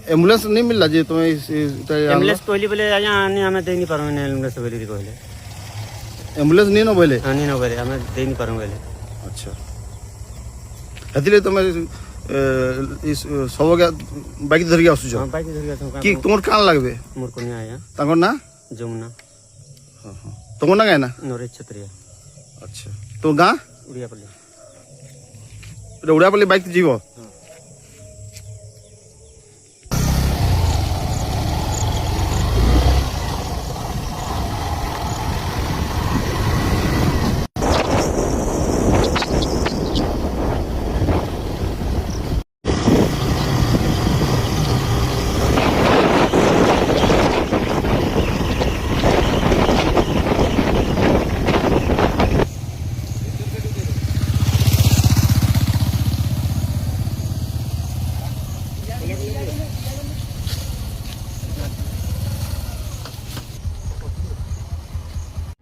Ambulance नहीं मिलला जे तुम्हें एम्बुलेंस कहली बोले आज्ञा आमे दे नहीं पारु एम्बुलेंस बोली कहले एम्बुलेंस नहीं न बोले नहीं न बोले आमे दे नहीं पारु बोले। अच्छा हेतिले तुम इस सब बाइक धर के आसुछ बाइक धर के कि तुमर कान लागबे मोर कोनी आया तांकर ना जमुना हां हां तुमर ना गाय ना नरेश छत्रिया। अच्छा तो गां उड़ियापल्ली उड़ियापल्ली बाइक जीवो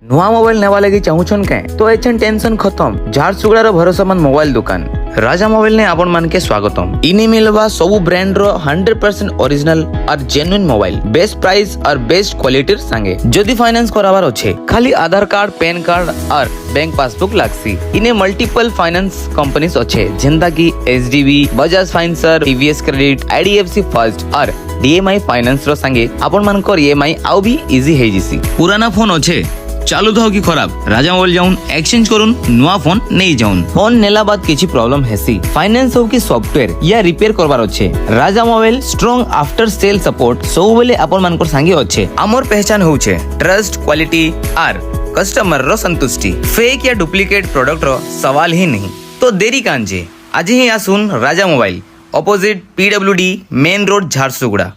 नुआ मोबाइल नेवा लगी चाहूछन के तो एछन टेंशन खत्म झारसुगुड़ार भरोसामान मोबाइल दुकान राजा मोबाइल ने आपण मान के स्वागतम। इने मिलवा सबु ब्रांड रो 100% ओरिजिनल और जेन्युइन मोबाइल बेस्ट प्राइस और बेस्ट क्वालिटी संगे जदि फाइनेंस कराबार अच्छे खाली आधार कार्ड पैन कार्ड और बैंक पासबुक लागसी। इने मल्टीपल फाइनेंस कंपनीज अच्छे जेंदा की HDB Bajaj financer TVS credit IDFC first और डीएमआई फाइनेंस रो संगे आपण मान को ईएमआई आउ भी इजी हे जिसी। पुराना फोन अच्छे चालू तो कि खराब राजा मोबाइल जाउन एक्सचेंज करूँ नुआ फोन नहीं जाउन फोन नेला बाद किसी प्रॉब्लम हेसी फाइनेंस हो कि सॉफ्टवेयर या रिपेयर करबार अच्छे Raja mobile strong after sale support सब बेले आपण मानकर संगे अच्छे। आमर पहचान होउछे ट्रस्ट क्वालिटी और कस्टमर रो संतुष्टि फेक या डुप्लीकेट प्रोडक्ट रो सवाल ही नहीं। तो देरी कांजे आज ही आसुन Raja mobile opposite PWD main road Jharsuguda.